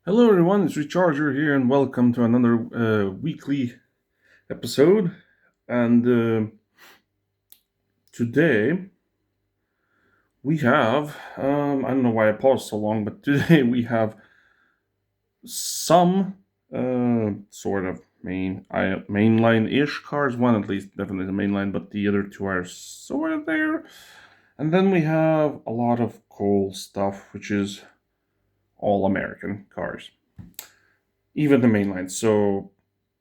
Hello everyone, it's Recharger here and welcome to another weekly episode. And today we have, I don't know why I paused so long, but today we have some sort of mainline-ish cars. One at least definitely the mainline, but the other two are sort of there. And then we have a lot of cool stuff, which is all American cars. Even the mainline. So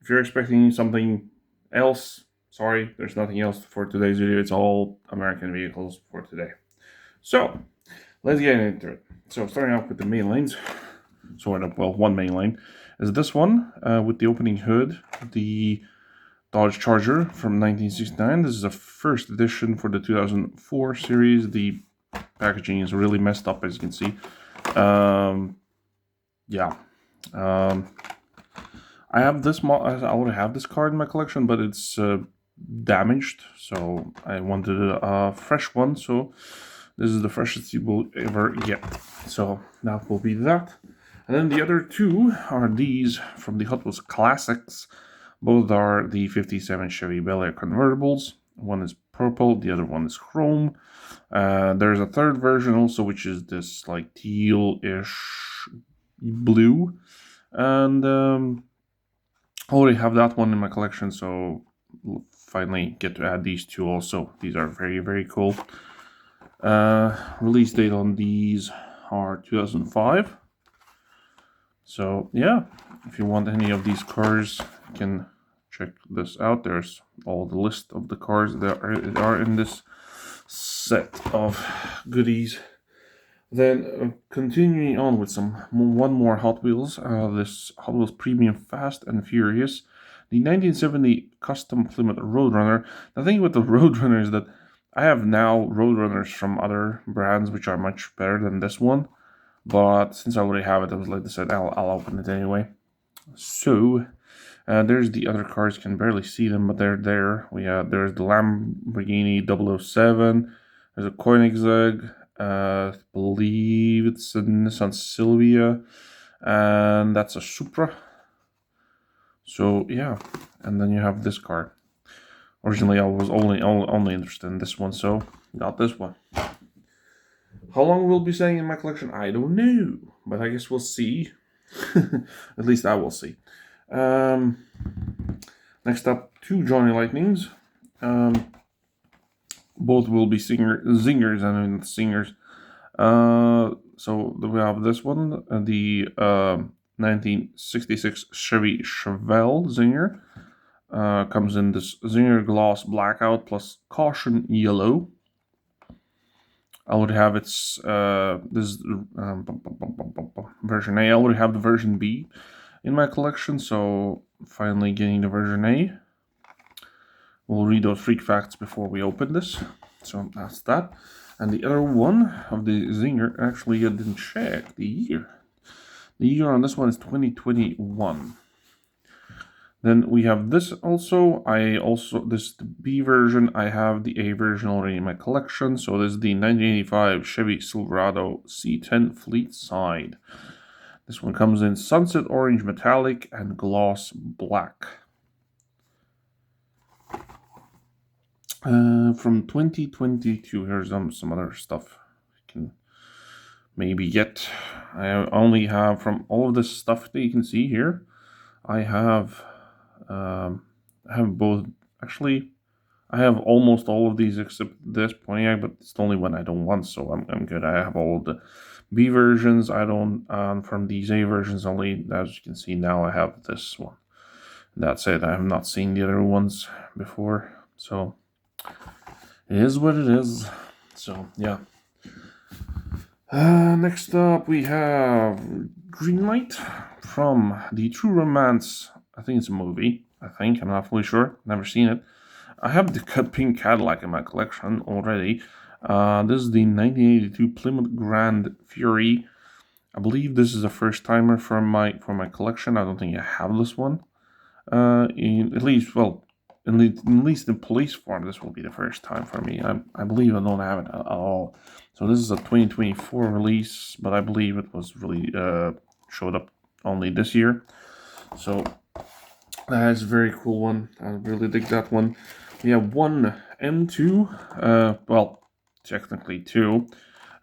if you're expecting something else, sorry, there's nothing else for today's video. It's all American vehicles for today. So let's get into it. So starting off with the main lanes, sort of, well, one main lane is this one with the opening hood, the Dodge Charger from 1969. This is a first edition for the 2004 series. The packaging is really messed up, as you can see. Yeah. I have this I already have this card in my collection, but it's damaged, so I wanted a fresh one. So this is the freshest you will ever get. So that will be that. And then the other two are these from the Hot Wheels Classics. Both are the 57 Chevy Bel Air convertibles. One is purple, the other one is chrome. There's a third version also, which is this like teal-ish blue. And I already have that one in my collection, so we'll finally get to add these two also. These are very, very cool. Release date on these are 2005. So yeah, if you want any of these cars, you can check this out. There's all the list of the cars that are in this set of goodies. Then continuing on with one more Hot Wheels, this Hot Wheels Premium Fast and Furious, the 1970 Custom Plymouth Roadrunner. The thing with the Roadrunner is that I have now Roadrunners from other brands which are much better than this one, but since I already have it, I was like, I said, I'll open it anyway. So there's the other cars. You can barely see them, but they're there. There's the Lamborghini 007. There's a Koenigsegg. I believe it's a Nissan Silvia, and that's a Supra. So yeah, and then you have this car. Originally, I was only interested in this one, so got this one. How long we'll be staying in my collection, I don't know, but I guess we'll see. At least I will see. Next up, two Johnny Lightnings. Both will be Zingers, I mean Singers. So we have this one, the 1966 Chevy Chevelle Zinger. Comes in this Zinger Gloss Blackout plus Caution Yellow. I would have its this version A. I would have the version B in my collection, so finally getting the version A. We'll read those freak facts before we open this. So that's that. And the other one of the Zinger, actually I didn't check the year. The year on this one is 2021. Then we have this also. This the B version. I have the A version already in my collection. So this is the 1985 Chevy Silverado C10 Fleet Side. This one comes in Sunset Orange Metallic and Gloss Black. From 2022, here's some other stuff you can maybe get. I only have, from all of this stuff that you can see here, I have both. Actually, I have almost all of these except this Pontiac, but it's the only one I don't want, so I'm good. I have all of the B versions. I don't from these A versions only. As you can see now, I have this one. That's it. I have not seen the other ones before, so it is what it is. So yeah. Next up, we have Greenlight from the True Romance. I think it's a movie. I'm not fully sure. Never seen it. I have the pink Cadillac in my collection already. This is the 1982 Plymouth Grand Fury. I believe this is a first timer for my collection. I don't think I have this one. At least in police form, this will be the first time for me. I believe I don't have it at all. So this is a 2024 release, but I believe it was really showed up only this year. So that is a very cool one. I really dig that one. We have one M2. Well, technically two.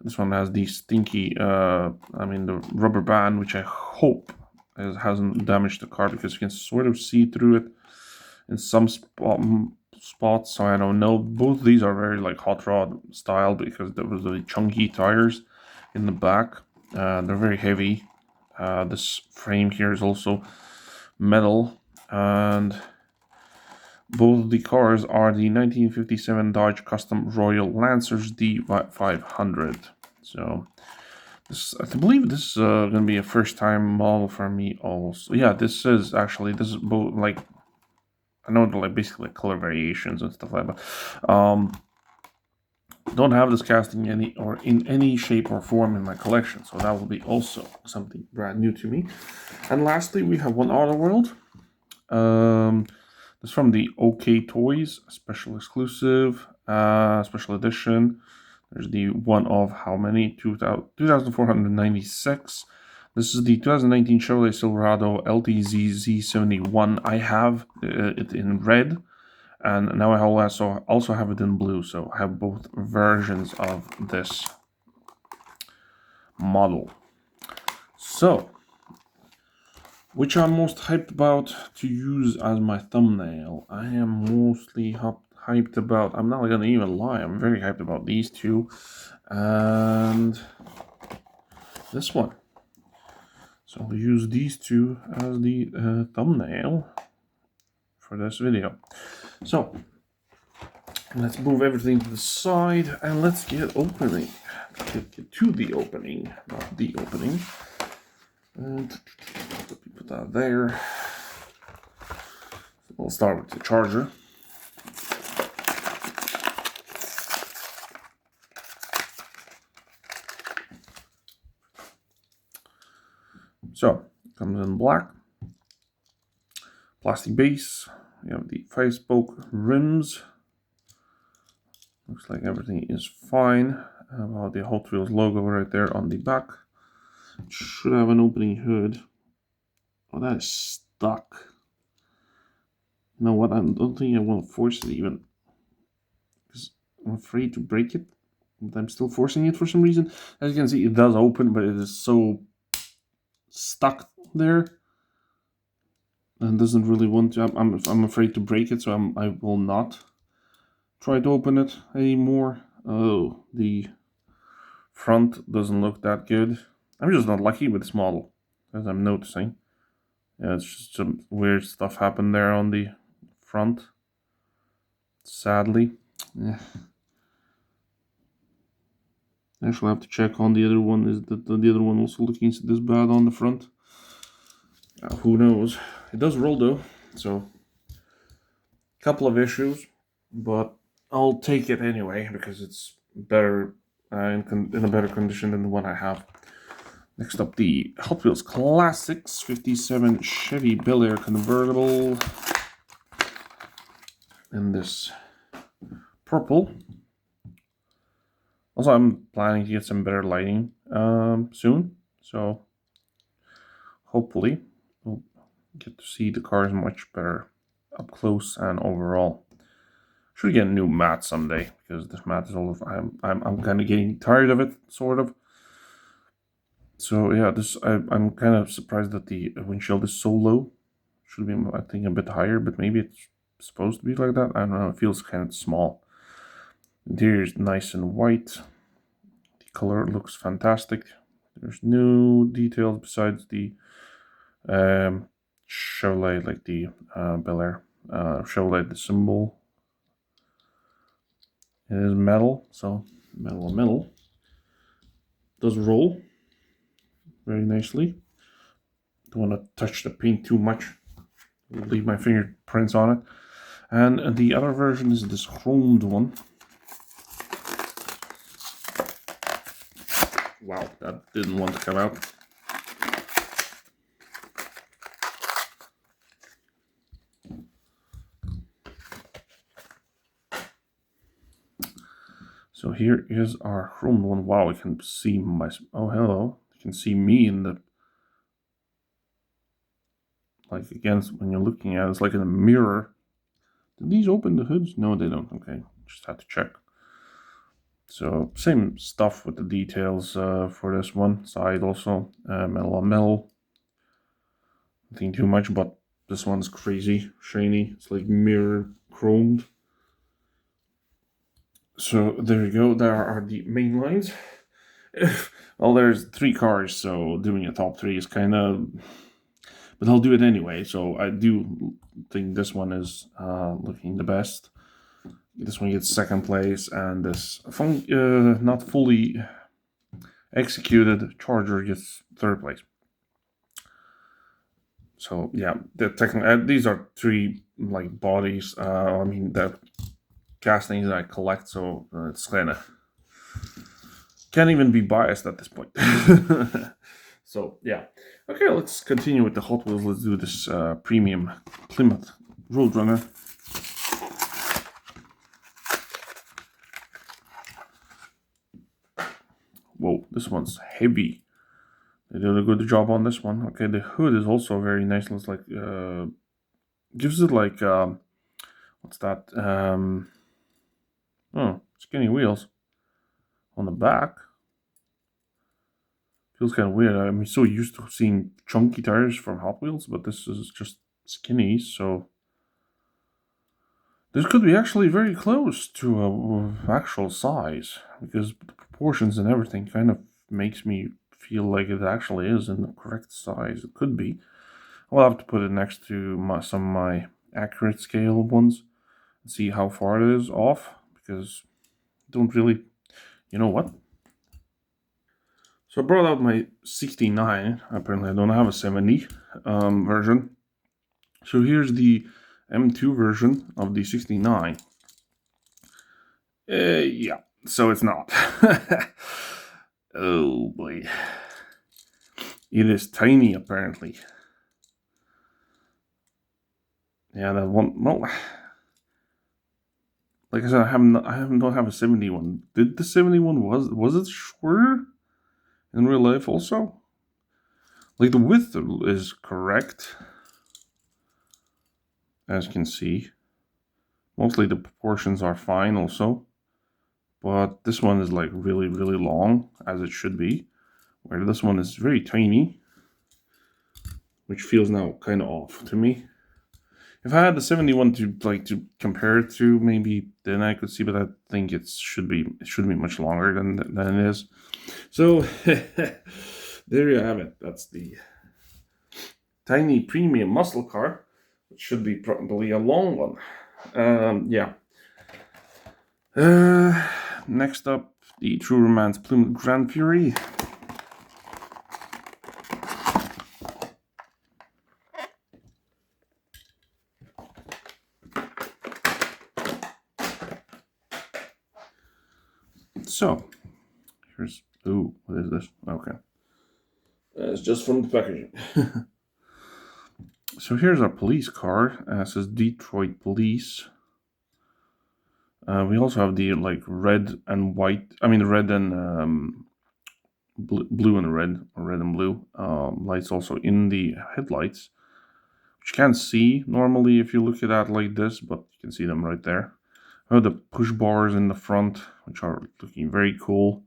This one has the stinky, the rubber band, which I hope hasn't damaged the car, because you can sort of see through it in some spots. So I don't know. Both of these are very like hot rod style, because there was the chunky tires in the back. They're very heavy. This frame here is also metal, and both of the cars are the 1957 Dodge Custom Royal Lancers D500. So I believe this is going to be a first-time model for me also. Yeah, this is both, like, I know they're like basically like color variations and stuff like that. Don't have this casting in any shape or form in my collection, so that will be also something brand new to me. And lastly, we have one AutoWorld. This is from the OK Toys special exclusive, special edition. There's the one of how many? 2,496. This is the 2019 Chevrolet Silverado LTZ Z71. I have it in red, and now I also have it in blue, so I have both versions of this model. So, which I'm most hyped about to use as my thumbnail? I am mostly hyped about, I'm not gonna even lie, I'm very hyped about these two and this one. So I'll use these two as the thumbnail for this video. So let's move everything to the side and let's get opening. Get to the opening, not the opening. And put that there. We'll start with the charger. So, it comes in black. Plastic base. We have the 5-spoke rims. Looks like everything is fine. About the Hot Wheels logo right there on the back. It should have an opening hood. Oh, that is stuck. You know what? I don't think I want to force it even, because I'm afraid to break it. But I'm still forcing it for some reason. As you can see, it does open, but it is so stuck there and doesn't really want to. I'm afraid to break it, so I will not try to open it anymore. Oh, the front doesn't look that good. I'm just not lucky with this model, as I'm noticing. Yeah, it's just some weird stuff happened there on the front, sadly. Yeah. Actually, I have to check on the other one. Is that the other one also looking this bad on the front? Who knows? It does roll though, so a couple of issues, but I'll take it anyway because it's better in a better condition than the one I have. Next up, the Hot Wheels Classics 57 Chevy Bel Air convertible in this purple. Also, I'm planning to get some better lighting soon, so hopefully we'll get to see the cars much better up close and overall. Should get a new mat someday, because this mat is all of, I'm kind of getting tired of it, sort of. So yeah, I'm kind of surprised that the windshield is so low. Should be, I think, a bit higher, but maybe it's supposed to be like that. I don't know. It feels kind of small. Interior is nice and white. The color looks fantastic. There's no details besides the Chevrolet, like the Bel Air Chevrolet, the symbol. It is metal, so metal on metal. Does roll very nicely. Don't want to touch the paint too much. I'll leave my fingerprints on it. And the other version is this chromed one. Wow, that didn't want to come out. So here is our chromed one. Wow, you can see my, oh hello. You can see me in the like against when you're looking at it, it's like in a mirror. Did these open the hoods? No, they don't. Okay, just have to check. So same stuff with the details for this one side also, metal on metal. Nothing too much, but this one's crazy shiny. It's like mirror chromed. So there you go. There are the main lines. Well, there's 3 cars, so doing a top 3 is kind of, but I'll do it anyway. So I do think this one is looking the best. This one gets second place, and this not fully executed Charger gets third place. So yeah, these are 3 like bodies. I mean the castings that I collect, so it's kind of can't even be biased at this point. So yeah, okay, let's continue with the Hot Wheels. Let's do this premium Plymouth Roadrunner. Whoa, this one's heavy. They did a good job on this one. Okay, the hood is also very nice. It's like gives it like what's that? Oh, skinny wheels on the back. Feels kind of weird. I'm so used to seeing chunky tires from Hot Wheels, but this is just skinny, so this could be actually very close to actual size, because the proportions and everything kind of makes me feel like it actually is in the correct size. It could be. I'll have to put it next to some of my accurate scale ones and see how far it is off, because I don't really, you know what? So I brought out my 69. Apparently I don't have a 70 version. So here's the M2 version of the 69. Yeah, so it's not. Oh boy. It is tiny apparently. Yeah, that one, well, like I said, don't have a 71. Did the 71 was it shorter in real life also? Like the width is correct, as you can see. Mostly the proportions are fine also, but this one is like really long, as it should be, where this one is very tiny, which feels now kind of off to me. If I had the 71 to compare it to, maybe then I could see, but I think it should be much longer than it is. So there you have it. That's the tiny premium muscle car. It should be probably a long one. Yeah. Next up, the True Romance Plymouth Grand Fury. So, here's, ooh, what is this? Okay. It's just from the packaging. So here's our police car. It says Detroit Police. We also have the like red and white. I mean, red and blue and red, or red and blue lights also in the headlights, which you can't see normally if you look at that like this, but you can see them right there. The push bars in the front, which are looking very cool.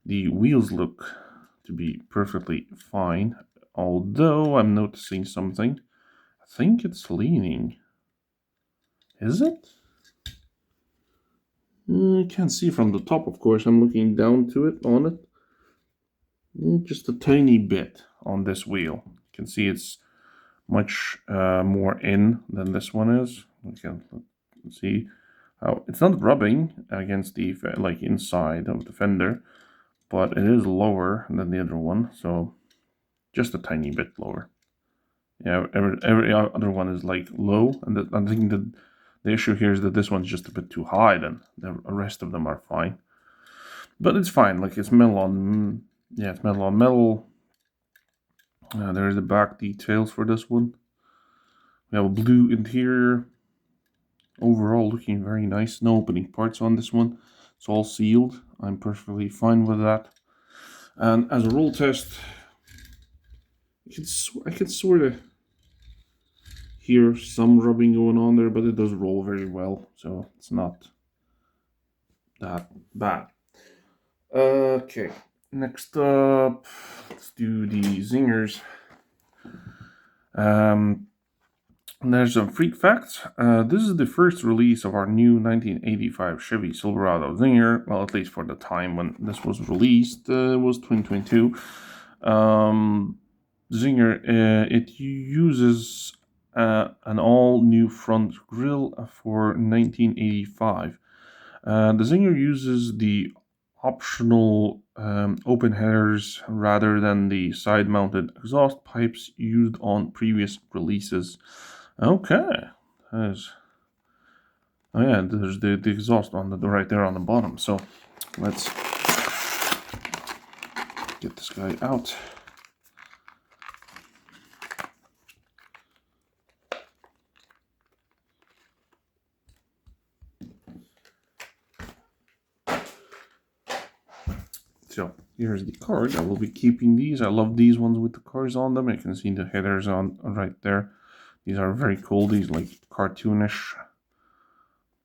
The wheels look to be perfectly fine, although I'm noticing something. I think it's leaning. Is it? I can't see from the top, of course. I'm looking down to it, on it. Just a tiny bit on this wheel. You can see it's much more in than this one is. You can see how it's not rubbing against the like inside of the fender, but it is lower than the other one, so just a tiny bit lower. Yeah, every other one is like low, and I think that the issue here is that this one's just a bit too high. Then the rest of them are fine, but it's fine. Like it's metal on, yeah, it's metal on metal. There's the back details for this one. We have a blue interior. Overall, looking very nice. No opening parts on this one. It's all sealed. I'm perfectly fine with that. And as a roll test, I could sort of hear some rubbing going on there, but it does roll very well, so it's not that bad. Okay, next up, let's do the Zingers. There's some freak facts. This is the first release of our new 1985 Chevy Silverado Zinger. Well, at least for the time when this was released, was 2022. Zinger, it uses an all-new front grille for 1985. The Zinger uses the optional open headers rather than the side-mounted exhaust pipes used on previous releases. Okay, oh yeah, there's the exhaust on the right there on the bottom. So let's get this guy out. So here's the card. I will be keeping these. I love these ones with the cars on them. You can see the headers on right there. These are very cool. These like cartoonish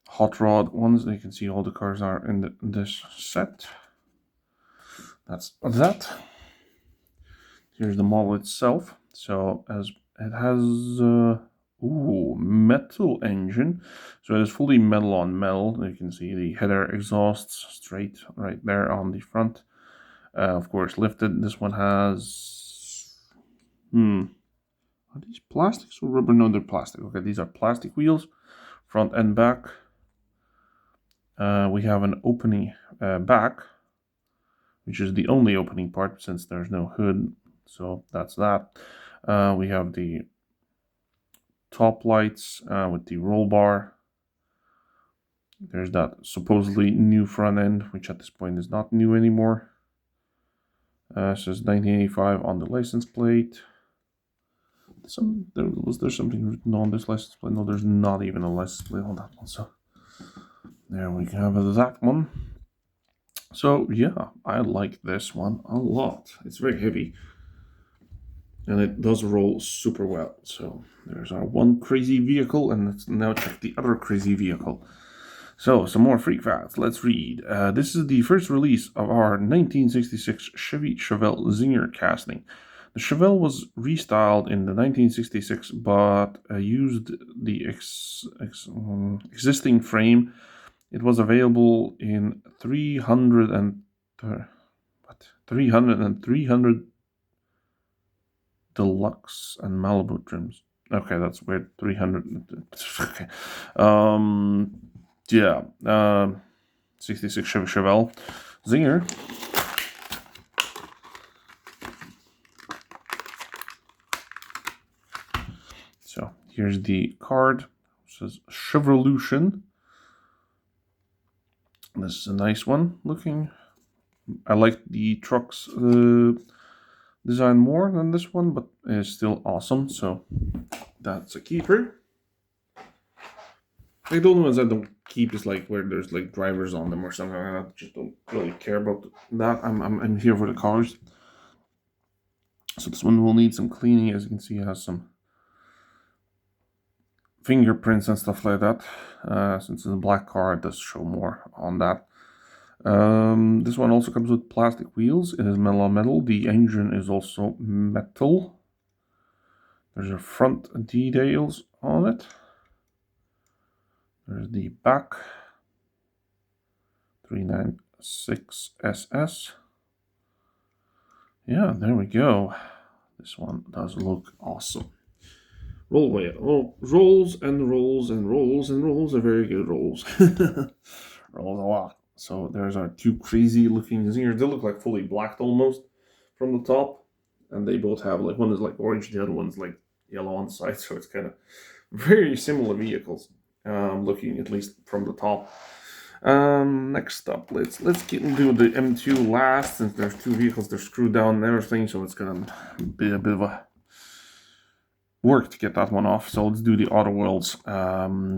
hot rod ones. You can see all the cars are in this set. That's that. Here's the model itself. So as it has metal engine. So it is fully metal on metal. You can see the header exhausts straight right there on the front. Of course, lifted. This one has are these plastics or rubber? No, they're plastic. Okay, these are plastic wheels, front and back. We have an opening back, which is the only opening part since there's no hood. So that's that. We have the top lights with the roll bar. There's that supposedly new front end, which at this point is not new anymore. Says 1985 on the license plate. Was there something written on this license plate? No, there's not even a license plate on that one. So there we have that one. So yeah, I like this one a lot. It's very heavy, and it does roll super well. So there's our one crazy vehicle, and let's now check the other crazy vehicle. So, some more freak facts. Let's read. This is the first release of our 1966 Chevy Chevelle Zinger casting. The Chevelle was restyled in the 1966, but used the existing frame. It was available in 300 Deluxe and Malibu trims. Okay, that's weird. 300. Okay. Yeah, 66 Chevy Chevelle Zinger. So here's the card. It says Chevrolution. This is a nice one looking. I like the truck's design more than this one, but it's still awesome. So that's a keeper. Like the only ones I don't keep is like where there's like drivers on them or something like that. I just don't really care about that. I'm here for the cars. So this one will need some cleaning. As you can see, it has some fingerprints and stuff like that. Since it's a black car, it does show more on that. This one also comes with plastic wheels. It is metal on metal. The engine is also metal. There's a front details on it. There's the back 396 SS. Yeah, there we go. This one does look awesome. Rolls and rolls and rolls and rolls are very good rolls. Rolls a lot. So there's our two crazy looking Zingers. They look like fully blacked almost from the top. And they both have like, one is like orange, the other one's like yellow on the side. So it's kind of very similar vehicles. Looking at least from the top. Next up, let's get into the M2 last, since there's two vehicles, they're screwed down and everything, so it's gonna be a bit of a work to get that one off. So let's do the AutoWorld's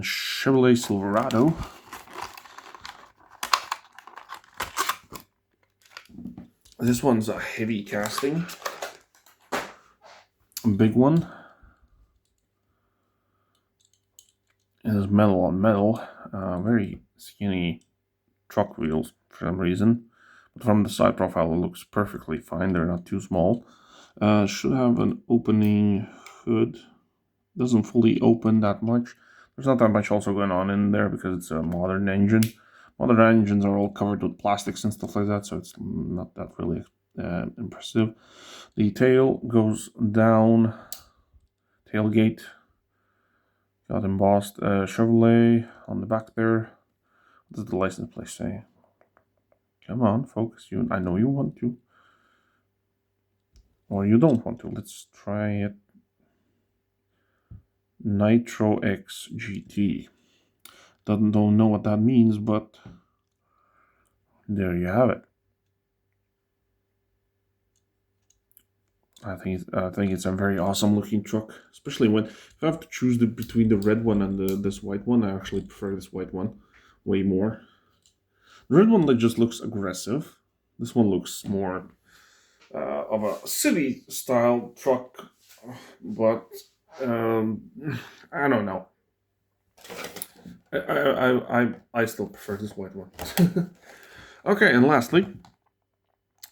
Chevrolet Silverado. This one's a heavy casting, a big one. metal on metal. Very skinny truck wheels for some reason. But from the side profile it looks perfectly fine. They're not too small. Should have an opening hood. Doesn't fully open that much. There's not that much also going on in there because it's a modern engine. Modern engines are all covered with plastics and stuff like that, so it's not that really impressive. The tail goes down. Tailgate got embossed Chevrolet on the back there. What does the license plate say? Come on, focus. I know you want to. Or you don't want to. Let's try it. Nitro X GT. Don't know what that means, but there you have it. I think it's a very awesome looking truck, especially when if I have to choose between the red one and this white one. I actually prefer this white one way more. The red one just looks aggressive. This one looks more of a city style truck, but I don't know. I still prefer this white one. Okay, and lastly,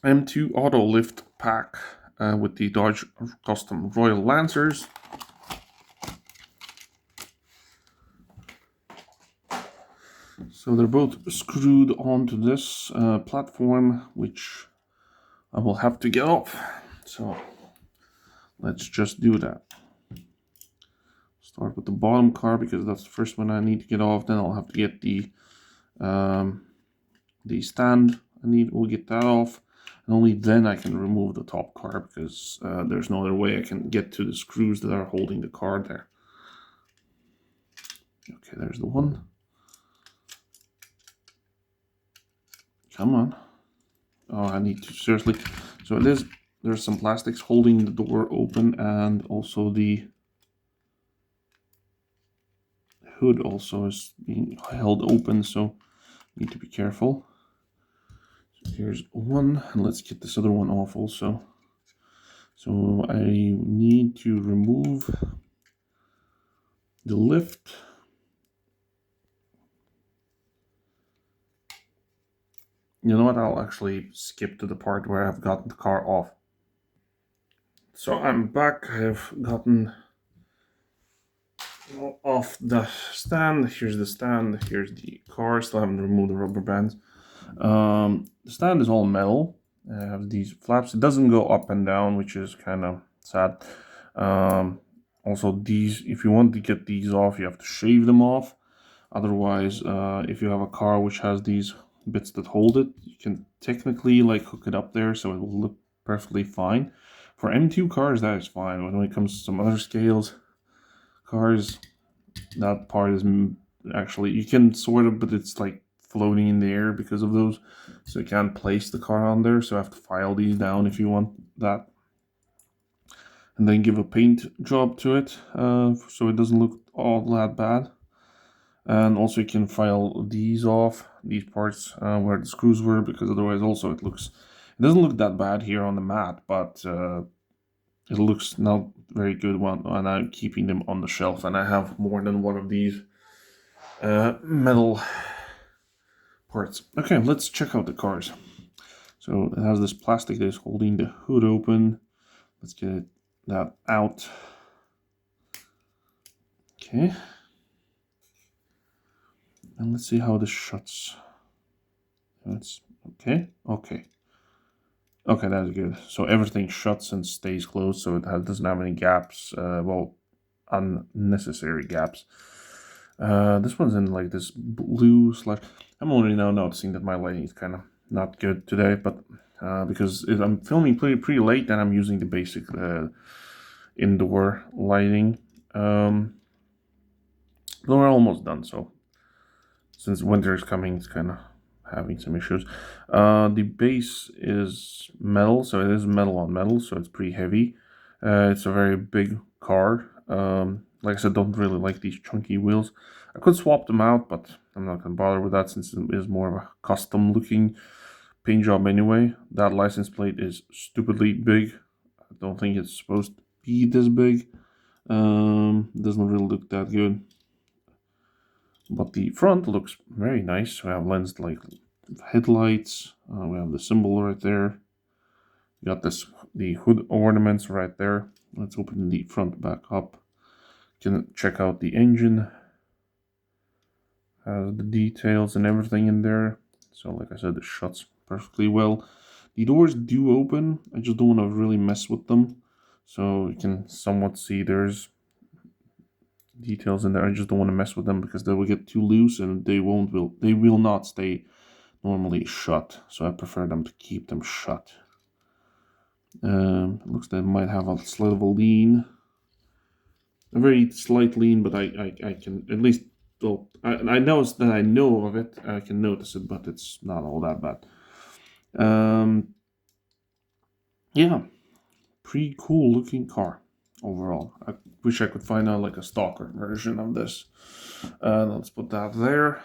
M2 Auto Lift Pack with the Dodge Custom Royal Lancers. So they're both screwed onto this platform, which I will have to get off. So let's just do that. Start with the bottom car because that's the first one I need to get off. Then I'll have to get the stand. We'll get that off, and only then I can remove the top car because there's no other way I can get to the screws that are holding the car there. Okay, there's the one. Come on. Oh, I need to seriously. So there's some plastics holding the door open, and also the hood also is being held open, so need to be careful. So here's one, and let's get this other one off also. So I need to remove the lift. You know what, I'll actually skip to the part where I've gotten the car off. So I'm back. I've gotten off the stand. Here's the stand. Here's the car. Still haven't removed the rubber bands. The stand is all metal. I have these flaps. It doesn't go up and down, which is kind of sad. Also, these, if you want to get these off, you have to shave them off. Otherwise, if you have a car which has these bits that hold it, you can technically like hook it up there, so it will look perfectly fine. For M2 cars, that is fine. When it comes to some other scales cars, that part is actually, you can sort of, but it's like floating in the air because of those, so you can't place the car on there, so I have to file these down if you want that, and then give a paint job to it so it doesn't look all that bad. And also you can file these off, these parts where the screws were, because otherwise also it doesn't look that bad here on the mat, but it looks not very good when I'm keeping them on the shelf, and I have more than one of these metal parts. Okay, let's check out the cars. So it has this plastic that is holding the hood open. Let's get that out. Okay. And let's see how this shuts. That's okay. Okay, that's good. So everything shuts and stays closed, so it doesn't have any gaps. Well, unnecessary gaps. This one's in like this blue slash. I'm already now noticing that my lighting is kind of not good today, but because I'm filming pretty late, and I'm using the basic indoor lighting. But we're almost done, so since winter is coming, it's kind of having some issues. The base is metal, so it is metal on metal, so it's pretty heavy. It's a very big car. Like I said, don't really like these chunky wheels. I could swap them out, but I'm not going to bother with that since it is more of a custom looking paint job anyway. That license plate is stupidly big. I don't think it's supposed to be this big. Doesn't really look that good. But the front looks very nice. We have lens like headlights. We have the symbol right there. We got the hood ornaments right there. Let's open the front back up. Can check out the engine. Has the details and everything in there. So like I said, it shuts perfectly well. The doors do open. I just don't want to really mess with them. So you can somewhat see there's details in there. I just don't want to mess with them because they will get too loose and they will not stay normally shut. So I prefer them to keep them shut. It looks like it might have a slight of a lean. A very slight lean, but I can at least, well, I know that I know of it. I can notice it, but it's not all that bad. Yeah, pretty cool looking car overall. I wish I could find out like a stalker version of this. Let's put that there.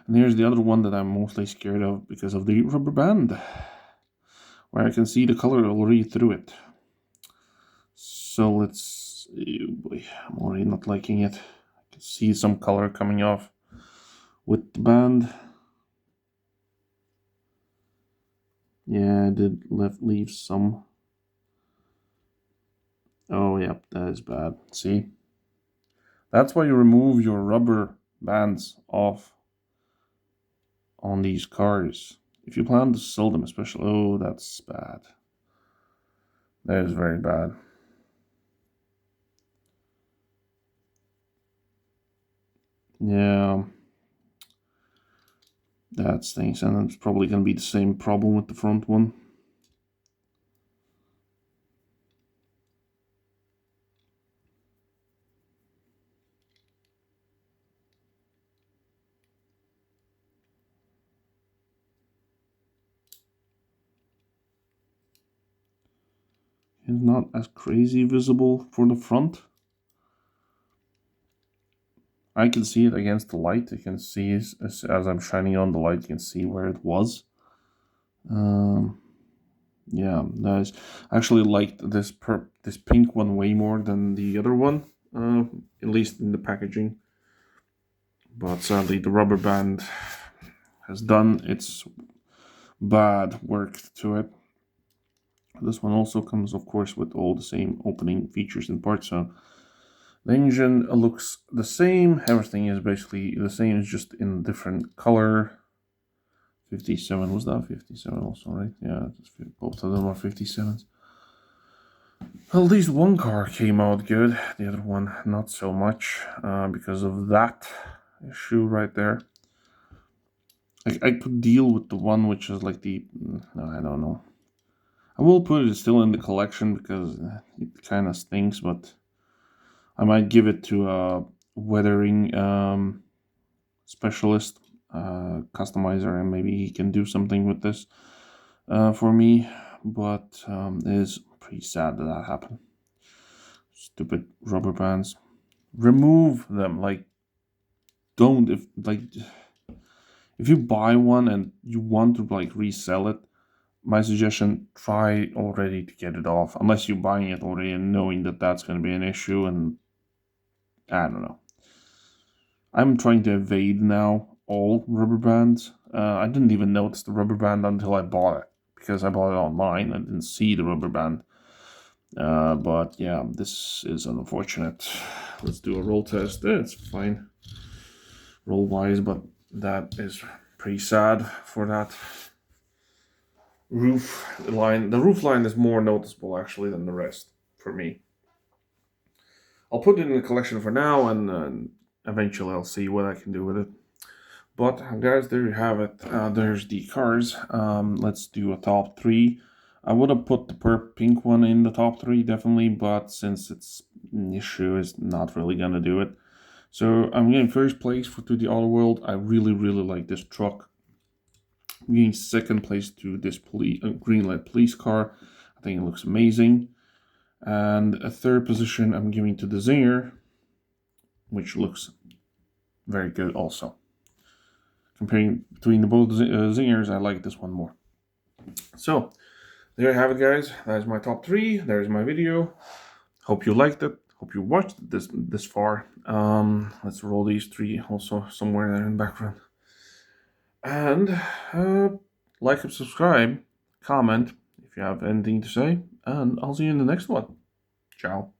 And here's the other one that I'm mostly scared of because of the rubber band, where I can see the color already through it. So let's, oh boy, I'm already not liking it. I can see some color coming off with the band. Yeah, I did leave some. Oh, yep, that is bad. See? That's why you remove your rubber bands off on these cars. If you plan to sell them, especially. Oh, that's bad. That is very bad. Yeah. That stinks, and it's probably going to be the same problem with the front one. It's not as crazy visible for the front. I can see it against the light. You can see as I'm shining on the light, you can see where it was. Yeah, nice. I actually liked this pink one way more than the other one, at least in the packaging. But sadly, the rubber band has done its bad work to it. This one also comes, of course, with all the same opening features and parts. So the engine looks the same. Everything is basically the same. It's just in different color. 57, was that 57 also, right? Yeah, both of them are 57s. Well, at least one car came out good. The other one, not so much, because of that issue right there. I could deal with the one which is like the, no, I don't know. I will put it still in the collection because it kind of stinks, but I might give it to a weathering specialist, customizer, and maybe he can do something with this for me. But it is pretty sad that happened. Stupid rubber bands. Remove them. Like, don't, if you buy one and you want to like resell it, my suggestion, try already to get it off, unless you're buying it already and knowing that that's going to be an issue. And I don't know. I'm trying to evade now all rubber bands. I didn't even notice the rubber band until I bought it, because I bought it online. I didn't see the rubber band. But yeah, this is unfortunate. Let's do a roll test. It's fine roll wise, but that is pretty sad for that roof line. The roof line is more noticeable actually than the rest for me. I'll put it in the collection for now, and eventually I'll see what I can do with it. But guys, there you have it. There's the cars. Let's do a top 3. I would have put the pink one in the top 3 definitely, but since it's an issue, it's not really gonna do it. So I'm getting first place to the AutoWorld. I really like this truck. I'm getting second place to this Greenlight police car. I think it looks amazing. And a third position I'm giving to the Zinger, which looks very good also. Comparing between the both Zingers, I like this one more. So there you have it, guys. That is my top 3. There's my video. Hope you liked it. Hope you watched this far. Let's roll these 3 also somewhere there in the background. And like and subscribe, comment if you have anything to say, and I'll see you in the next one. Ciao.